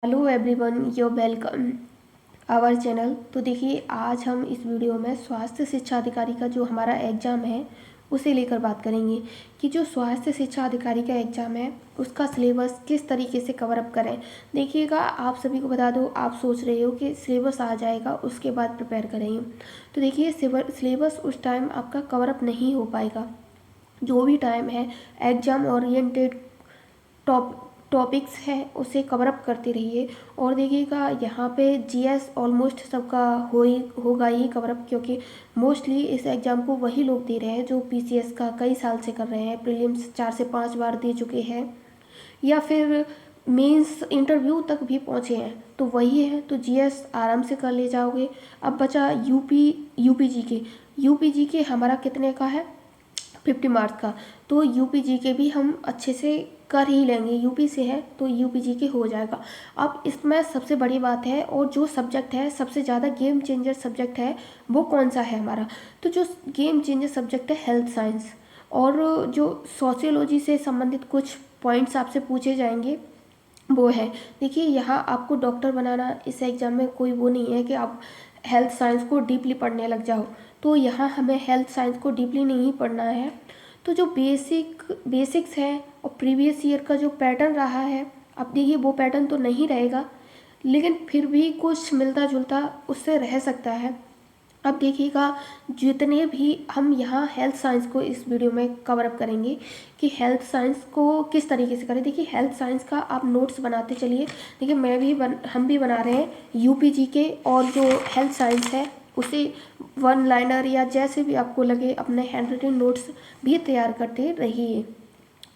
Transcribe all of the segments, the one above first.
Hello everyone, you welcome our channel. तो देखिए, आज हम इस वीडियो में स्वास्थ्य शिक्षा अधिकारी का जो हमारा एग्ज़ाम है उसे लेकर बात करेंगे कि जो स्वास्थ्य शिक्षा अधिकारी का एग्ज़ाम है उसका सिलेबस किस तरीके से कवर अप करें। देखिएगा, आप सभी को बता दो, आप सोच रहे हो कि सिलेबस आ जाएगा उसके बाद प्रिपेयर करेंगे, तो देखिए सिलेबस उस टाइम आपका कवर अप नहीं हो पाएगा। जो भी टाइम है एग्ज़ाम ओरिएंटेड टॉपिक्स है उसे कवर अप करते रहिए। और देखिएगा, यहाँ पे जीएस ऑलमोस्ट सबका होगा ही कवर अप, क्योंकि मोस्टली इस एग्ज़ाम को वही लोग दे रहे हैं जो पीसीएस का कई साल से कर रहे हैं, प्रीलिम्स 4 से 5 बार दे चुके हैं या फिर मेंस इंटरव्यू तक भी पहुँचे हैं, तो वही है। तो जीएस आराम से कर ले जाओगे। अब बचा यूपी जी के हमारा कितने का है, 50 मार्क्स का। तो यूपी जी के भी हम अच्छे से कर ही लेंगे, यूपी से है तो यूपी जी के हो जाएगा। अब इसमें सबसे बड़ी बात है, और जो सब्जेक्ट है सबसे ज़्यादा गेम चेंजर सब्जेक्ट है वो कौन सा है हमारा, तो जो गेम चेंजर सब्जेक्ट है हेल्थ साइंस। और जो सोशियोलॉजी से संबंधित कुछ पॉइंट्स आपसे पूछे जाएंगे वो है। देखिए, यहाँ आपको डॉक्टर बनाना इस एग्ज़ाम में कोई वो नहीं है कि आप हेल्थ साइंस को डीपली पढ़ने लग जाओ, तो यहाँ हमें हेल्थ साइंस को डीपली नहीं पढ़ना है। तो जो बेसिक्स है और प्रीवियस ईयर का जो पैटर्न रहा है, अब देखिए वो पैटर्न तो नहीं रहेगा, लेकिन फिर भी कुछ मिलता जुलता उससे रह सकता है। अब देखिएगा, जितने भी हम यहाँ हेल्थ साइंस को इस वीडियो में कवर अप करेंगे कि हेल्थ साइंस को किस तरीके से करें। देखिए, हेल्थ साइंस का आप नोट्स बनाते चलिए। देखिए, हम भी बना रहे हैं यूपी जी के, और जो हेल्थ साइंस है उसे वन लाइनर या जैसे भी आपको लगे अपने हैंड रिटन नोट्स भी तैयार करते रहिए।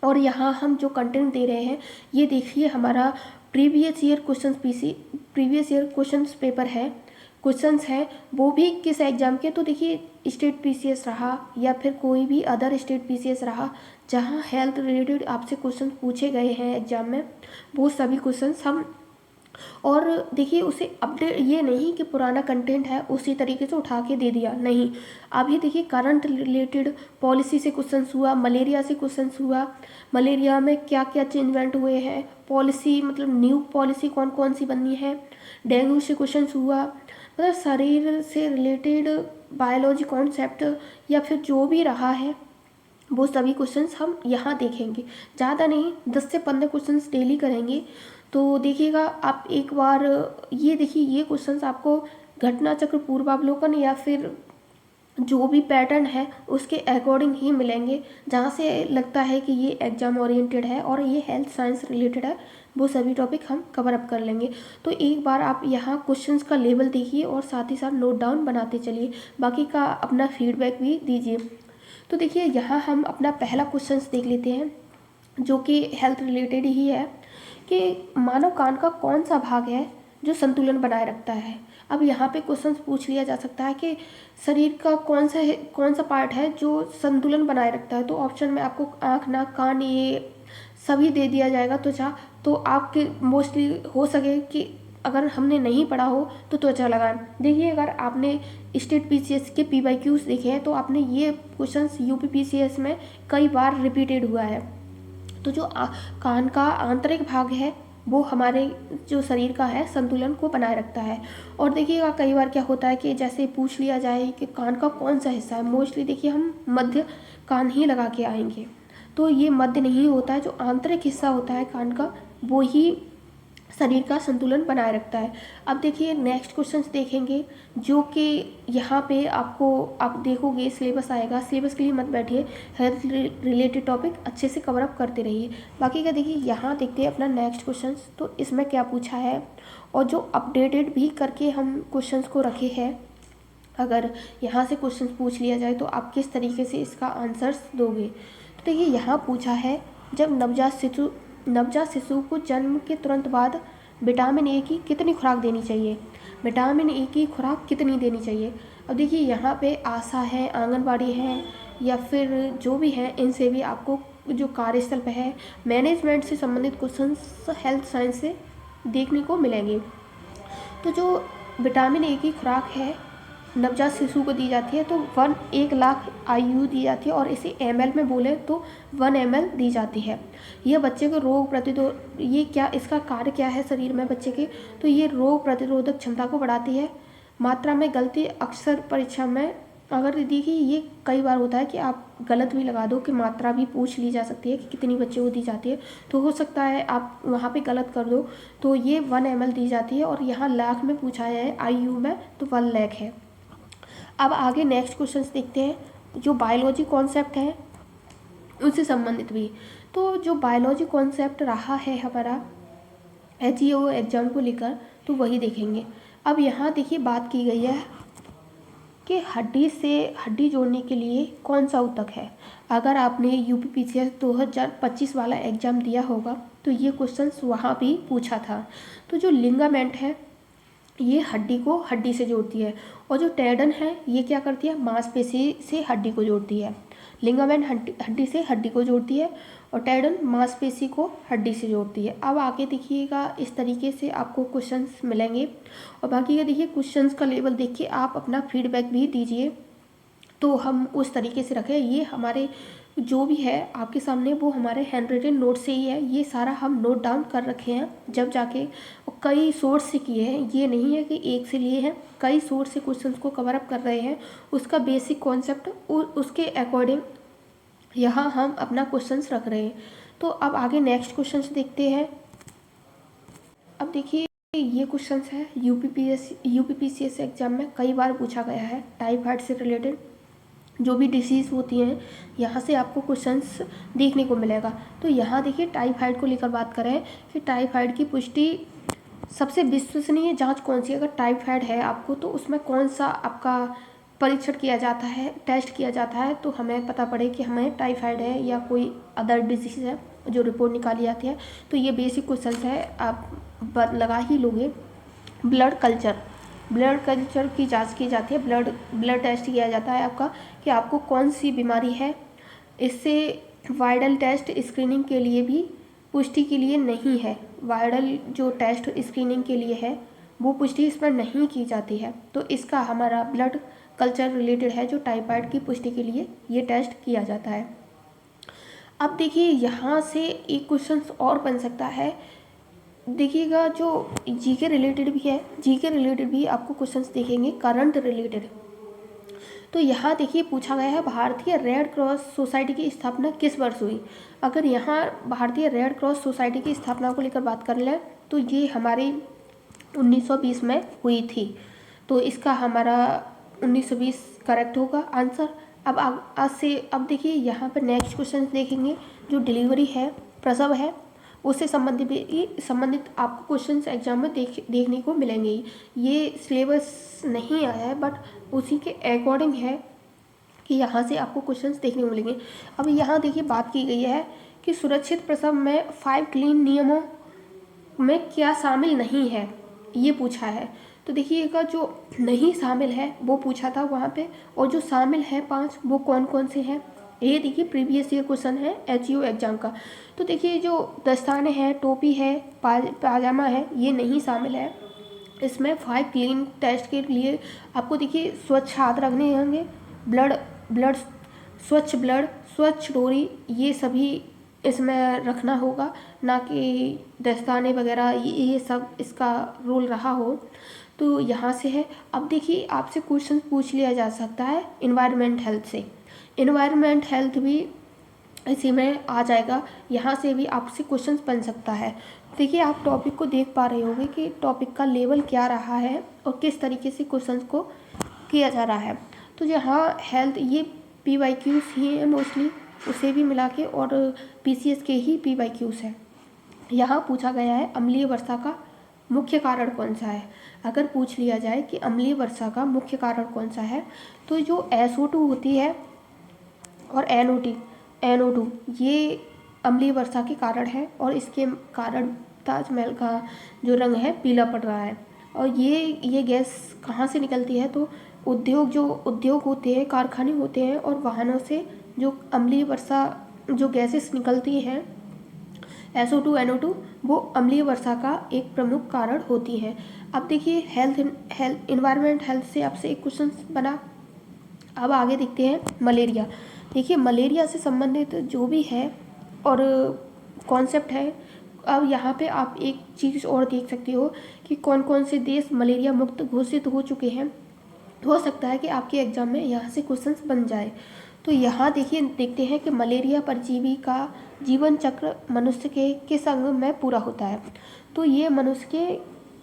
और यहाँ हम जो कंटेंट दे रहे हैं, ये देखिए हमारा प्रीवियस ईयर क्वेश्चंस पेपर है, क्वेश्चंस हैं वो भी किस एग्ज़ाम के। तो देखिए, स्टेट पीसीएस रहा या फिर कोई भी अदर स्टेट पीसीएस रहा जहाँ हेल्थ रिलेटेड आपसे क्वेश्चन पूछे गए हैं एग्ज़ाम में, वो सभी क्वेश्चंस हम। और देखिए, उसे अपडेट ये नहीं कि पुराना कंटेंट है उसी तरीके से उठा के दे दिया, नहीं। अभी देखिए, करंट रिलेटेड पॉलिसी से क्वेश्चंस हुआ, मलेरिया से क्वेश्चंस हुआ, मलेरिया में क्या क्या चेंजमेंट हुए हैं, पॉलिसी मतलब न्यू पॉलिसी कौन कौन सी बननी है, डेंगू से क्वेश्चंस हुआ, मतलब शरीर से रिलेटेड बायोलॉजी कॉन्सेप्ट या फिर जो भी रहा है वो सभी क्वेश्चंस हम यहाँ देखेंगे। ज़्यादा नहीं, 10 से 15 क्वेश्चंस डेली करेंगे। तो देखिएगा, आप एक बार ये देखिए, ये क्वेश्चंस आपको घटना चक्र पूर्वावलोकन या फिर जो भी पैटर्न है उसके अकॉर्डिंग ही मिलेंगे। जहाँ से लगता है कि ये एग्ज़ाम ओरिएंटेड है और ये हेल्थ साइंस रिलेटेड है, वो सभी टॉपिक हम कवर अप कर लेंगे। तो एक बार आप यहाँ क्वेश्चंस का लेवल देखिए और साथ ही साथ नोट डाउन बनाते चलिए, बाकी का अपना फीडबैक भी दीजिए। तो देखिए, यहाँ हम अपना पहला क्वेश्चंस देख लेते हैं जो कि हेल्थ रिलेटेड ही है कि मानव कान का कौन सा भाग है जो संतुलन बनाए रखता है। अब यहाँ पे क्वेश्चंस पूछ लिया जा सकता है कि शरीर का कौन सा पार्ट है जो संतुलन बनाए रखता है। तो ऑप्शन में आपको आँख, नाक, कान ये सभी दे दिया जाएगा, त्वचा। तो आपके मोस्टली हो सके कि अगर हमने नहीं पढ़ा हो तो त्वचा लगाएं। देखिए, अगर आपने स्टेट पीसीएस के पीवाईक्यूज देखे हैं तो आपने ये क्वेश्चंस यूपी पीसीएस में कई बार रिपीटेड हुआ है। तो जो कान का आंतरिक भाग है वो हमारे जो शरीर का है संतुलन को बनाए रखता है। और देखिएगा, कई बार क्या होता है कि जैसे पूछ लिया जाए कि कान का कौन सा हिस्सा है, मोस्टली देखिए हम मध्य कान ही लगा के आएंगे, तो ये मध्य नहीं होता है। जो आंतरिक हिस्सा होता है कान का वो ही शरीर का संतुलन बनाए रखता है। अब देखिए, नेक्स्ट क्वेश्चंस देखेंगे जो कि यहाँ पे आप देखोगे सिलेबस आएगा, सिलेबस के लिए मत बैठिए, हेल्थ रिलेटेड टॉपिक अच्छे से कवर अप करते रहिए। बाकी का देखिए, यहाँ देखते हैं अपना नेक्स्ट क्वेश्चंस, तो इसमें क्या पूछा है और जो अपडेटेड भी करके हम क्वेश्चंस को रखे हैं। अगर यहाँ से क्वेश्चंस पूछ लिया जाए तो आप किस तरीके से इसका आंसर्स दोगे। तो देखिए, यहाँ पूछा है जब नवजात शिशु को जन्म के तुरंत बाद विटामिन ए की कितनी खुराक देनी चाहिए, विटामिन ए की खुराक कितनी देनी चाहिए। अब देखिए, यहाँ पे आशा है, आंगनबाड़ी है या फिर जो भी है, इनसे भी आपको जो कार्यस्थल पे है मैनेजमेंट से संबंधित क्वेश्चंस हेल्थ साइंस से देखने को मिलेंगे। तो जो विटामिन ए की खुराक है नवजात शिशु को दी जाती है तो 1 लाख IU दी जाती है, और इसे ml में बोले तो 1 ml दी जाती है। यह बच्चे को रोग प्रतिरोध, ये क्या इसका कार्य क्या है शरीर में बच्चे के, तो ये रोग प्रतिरोधक क्षमता को बढ़ाती है। मात्रा में गलती अक्सर परीक्षा में, अगर देखिए ये कई बार होता है कि आप गलत भी लगा दो कि मात्रा भी पूछ ली जा सकती है कि कितनी बच्चे को दी जाती है, तो हो सकता है आप वहाँ पे गलत कर दो। तो ये 1 ml दी जाती है, और यहाँ लाख में पूछा है IU में तो 1 लाख है। अब आगे नेक्स्ट क्वेश्चंस देखते हैं जो बायोलॉजी कॉन्सेप्ट है उससे संबंधित भी। तो जो बायोलॉजी कॉन्सेप्ट रहा है हमारा HEO एग्जाम को लेकर, तो वही देखेंगे। अब यहाँ देखिए बात की गई है कि हड्डी से हड्डी जोड़ने के लिए कौन सा ऊतक है। अगर आपने UPPCS 2025 वाला एग्ज़ाम दिया होगा तो ये क्वेश्चंस वहाँ भी पूछा था। तो जो लिगामेंट है ये हड्डी को हड्डी से जोड़ती है, और जो टेंडन है ये क्या करती है, मांसपेशी से हड्डी को जोड़ती है। लिगामेंट हड्डी से हड्डी को जोड़ती है, और टेंडन मांसपेशी को हड्डी से जोड़ती है। अब आगे देखिएगा इस तरीके से आपको क्वेश्चंस मिलेंगे, और बाकी का देखिए क्वेश्चंस का लेवल देखिए, आप अपना फीडबैक भी दीजिए तो हम उस तरीके से रखें। ये हमारे जो भी है आपके सामने वो हमारे हैंड रिटन नोट से ही है, ये सारा हम नोट डाउन कर रखे हैं जब जाके, कई सोर्स से किए हैं, ये नहीं है कि एक से लिए हैं, कई सोर्स से क्वेश्चंस को कवर अप कर रहे हैं। उसका बेसिक कॉन्सेप्ट उसके अकॉर्डिंग यहाँ हम अपना क्वेश्चंस रख रहे हैं। तो अब आगे नेक्स्ट क्वेश्चंस देखते हैं। अब देखिए ये क्वेश्चंस है UPPCS एग्जाम में कई बार पूछा गया है, टाइफाइड से रिलेटेड जो भी डिसीज़ होती हैं यहाँ से आपको क्वेश्चंस देखने को मिलेगा। तो यहाँ देखिए टाइफाइड को लेकर बात करें कि टाइफाइड की पुष्टि सबसे विश्वसनीय जांच कौन सी है। अगर टाइफाइड है आपको तो उसमें कौन सा आपका परीक्षण किया जाता है, टेस्ट किया जाता है, तो हमें पता पड़े कि हमें टाइफाइड है या कोई अदर डिजीज़ है, जो रिपोर्ट निकाली जाती है। तो ये बेसिक क्वेश्चन है, आप लगा ही लोगे। ब्लड कल्चर की जांच की जाती है, ब्लड टेस्ट किया जाता है आपका कि आपको कौन सी बीमारी है। इससे वायरल टेस्ट स्क्रीनिंग के लिए भी पुष्टि के लिए नहीं है, वायरल जो टेस्ट स्क्रीनिंग के लिए है वो पुष्टि इस पर नहीं की जाती है। तो इसका हमारा ब्लड कल्चर रिलेटेड है, जो टाइफाइड की पुष्टि के लिए ये टेस्ट किया जाता है। अब देखिए यहाँ से एक क्वेश्चन और बन सकता है, देखिएगा जो जीके रिलेटेड भी है, जीके रिलेटेड भी आपको क्वेश्चंस देखेंगे करंट रिलेटेड। तो यहाँ देखिए पूछा गया है भारतीय रेड क्रॉस सोसाइटी की स्थापना किस वर्ष हुई। अगर यहाँ भारतीय रेड क्रॉस सोसाइटी की स्थापना को लेकर बात कर लें तो ये हमारी 1920 में हुई थी। तो इसका हमारा 1920 करेक्ट होगा आंसर। अब आज से अब देखिए यहाँ पर नेक्स्ट क्वेश्चन देखेंगे जो डिलीवरी है, प्रसव है, उससे संबंधित आपको क्वेश्चंस एग्जाम में देखने को मिलेंगे। ये सिलेबस नहीं आया है बट उसी के अकॉर्डिंग है कि यहाँ से आपको क्वेश्चंस देखने को मिलेंगे। अब यहाँ देखिए बात की गई है कि सुरक्षित प्रसव में 5 क्लीन नियमों में क्या शामिल नहीं है, ये पूछा है। तो देखिएगा जो नहीं शामिल है वो पूछा था वहाँ पे, और जो शामिल है 5 वो कौन कौन से हैं, ये देखिए प्रीवियस ईयर क्वेश्चन है HEO एग्जाम का। तो देखिए जो दस्ताने हैं, टोपी है, पाजामा है, ये नहीं शामिल है इसमें। 5 क्लीन टेस्ट के लिए आपको देखिए स्वच्छ हाथ रखने होंगे, स्वच्छ डोरी, ये सभी इसमें रखना होगा, ना कि दस्ताने वगैरह ये सब इसका रूल रहा हो। तो यहाँ से है। अब देखिए आपसे क्वेश्चन पूछ लिया जा सकता है इन्वायरमेंट हेल्थ से, इन्वायरमेंट हेल्थ भी इसी में आ जाएगा, यहाँ से भी आपसे क्वेश्चन बन सकता है। देखिए आप टॉपिक को देख पा रहे होंगे कि टॉपिक का लेवल क्या रहा है और किस तरीके से क्वेश्चन को किया जा रहा है। तो यहाँ हेल्थ ये PYQs ही है मोस्टली, उसे भी मिला के, और PCS के ही PYQs है। यहाँ पूछा गया है अम्लीय वर्षा का मुख्य कारण कौन सा है। अगर पूछ लिया जाए कि अम्लीय वर्षा का मुख्य कारण कौन सा है, तो जो SO2 होती है और NO2 ये अम्लीय वर्षा के कारण है, और इसके कारण ताजमहल का जो रंग है पीला पड़ रहा है। और ये गैस कहाँ से निकलती है, तो उद्योग होते हैं, कारखाने होते हैं, और वाहनों से जो अम्लीय वर्षा जो गैसेस निकलती हैं SO2 NO2 वो अम्लीय वर्षा का एक प्रमुख कारण होती है। अब देखिए हेल्थ इन्वायरमेंट हेल्थ से आपसे एक क्वेश्चन बना। अब आगे देखते हैं मलेरिया। देखिए मलेरिया से संबंधित जो भी है और कॉन्सेप्ट है, अब यहाँ पे आप एक चीज़ और देख सकते हो कि कौन कौन से देश मलेरिया मुक्त घोषित हो चुके हैं। हो सकता है कि आपके एग्ज़ाम में यहाँ से क्वेश्चंस बन जाए। तो यहाँ देखिए देखते हैं कि मलेरिया परजीवी का जीवन चक्र मनुष्य के किस अंग में पूरा होता है। तो ये मनुष्य के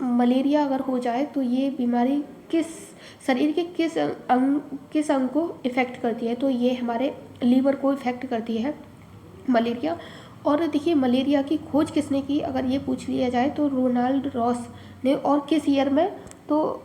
मलेरिया अगर हो जाए तो ये बीमारी किस शरीर के किस अंग को इफ़ेक्ट करती है, तो ये हमारे लीवर को इफ़ेक्ट करती है मलेरिया। और देखिए मलेरिया की खोज किसने की, अगर ये पूछ लिया जाए तो रोनाल्ड रॉस ने, और किस ईयर में, तो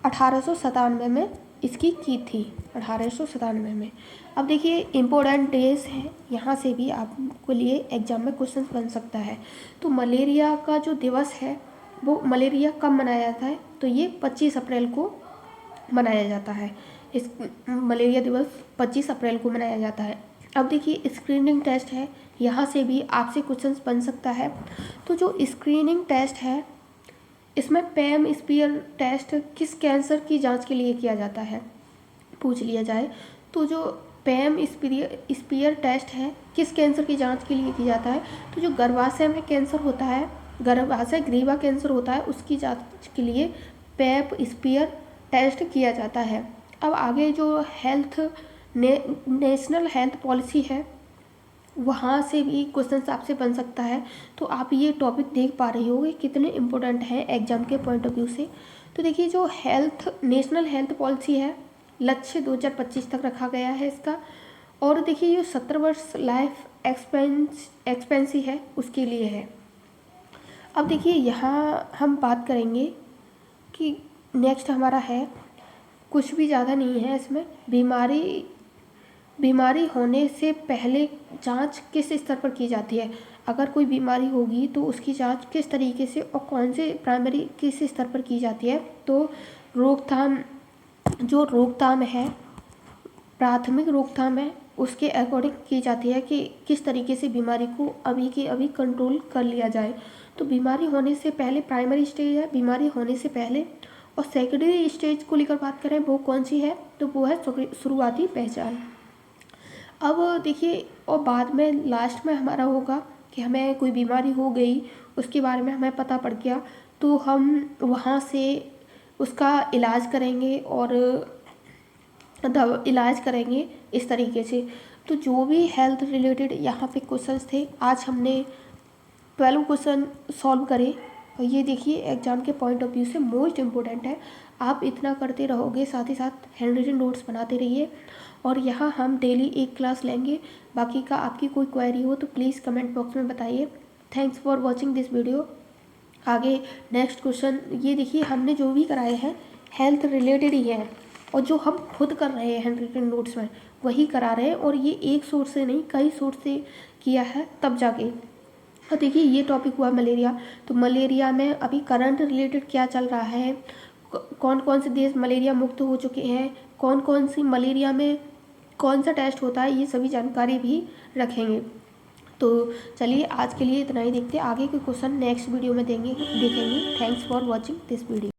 1897 में इसकी की थी, 1897 में। अब देखिए इम्पोर्टेंट डेज हैं, यहाँ से भी आपको लिए एग्जाम में क्वेश्चन बन सकता है। तो मलेरिया का जो दिवस है वो मलेरिया कब मनाया जाता है, तो ये 25 अप्रैल को मनाया जाता है। इस मलेरिया दिवस 25 अप्रैल को मनाया जाता है। अब देखिए स्क्रीनिंग टेस्ट है, यहाँ से भी आपसे क्वेश्चन बन सकता है। तो जो स्क्रीनिंग टेस्ट है इसमें पैम स्पीयर टेस्ट किस कैंसर की जांच के लिए किया जाता है, पूछ लिया जाए तो जो पैम स्पीयर टेस्ट है किस कैंसर की जांच के लिए किया जाता है, तो जो गर्भाशय में कैंसर होता है, गर्भाशय ग्रीवा कैंसर होता है, उसकी जांच के लिए पैम स्पीयर टेस्ट किया जाता है। अब आगे जो नेशनल हेल्थ पॉलिसी है वहाँ से भी क्वेश्चन आपसे बन सकता है। तो आप ये टॉपिक देख पा रहे होगे कितने इम्पोर्टेंट हैं एग्जाम के पॉइंट ऑफ व्यू से। तो देखिए जो नेशनल हेल्थ पॉलिसी है लक्ष्य 2025 तक रखा गया है इसका। और देखिए ये 70 वर्ष लाइफ एक्सपेंसी है उसके लिए है। अब देखिए यहाँ हम बात करेंगे कि नेक्स्ट हमारा है, कुछ भी ज़्यादा नहीं है इसमें, बीमारी होने से पहले जांच किस स्तर पर की जाती है। अगर कोई बीमारी होगी तो उसकी जांच किस तरीके से और कौन से प्राइमरी किस स्तर पर की जाती है, तो रोकथाम है, प्राथमिक रोकथाम है, उसके अकॉर्डिंग की जाती है कि किस तरीके से बीमारी को अभी के अभी कंट्रोल कर लिया जाए। तो बीमारी होने से पहले प्राइमरी स्टेज है, बीमारी होने से पहले। और सेकेंडरी स्टेज को लेकर बात करें वो कौन सी है, तो वो है शुरुआती पहचान। अब देखिए और बाद में लास्ट में हमारा होगा कि हमें कोई बीमारी हो गई, उसके बारे में हमें पता पड़ गया, तो हम वहाँ से उसका इलाज करेंगे और इलाज करेंगे इस तरीके से। तो जो भी हेल्थ रिलेटेड यहाँ पे क्वेश्चंस थे, आज हमने 12 क्वेश्चन सॉल्व करे। और ये देखिए एग्ज़ाम के पॉइंट ऑफ व्यू से मोस्ट इम्पोर्टेंट है। आप इतना करते रहोगे, साथ ही साथ हैंड रिटन नोट्स बनाते रहिए। और यहाँ हम डेली एक क्लास लेंगे। बाकी का आपकी कोई क्वेरी हो तो प्लीज़ कमेंट बॉक्स में बताइए। Thanks for watching this video. आगे नेक्स्ट क्वेश्चन ये देखिए, हमने जो भी कराए हैं हेल्थ रिलेटेड ही है, और जो हम खुद कर रहे हैं हैंड रिटन नोट्स में वही करा रहे हैं, और ये एक सोर्स से नहीं कई सोर्स से किया है तब जाके। तो देखिए ये टॉपिक हुआ मलेरिया। तो मलेरिया में अभी करंट रिलेटेड क्या चल रहा है, कौन कौन से देश मलेरिया मुक्त हो चुके हैं, कौन कौन सी मलेरिया में कौन सा टेस्ट होता है, ये सभी जानकारी भी रखेंगे। तो चलिए आज के लिए इतना ही, देखते हैं आगे के क्वेश्चन नेक्स्ट वीडियो में देखेंगे। Thanks for watching this video.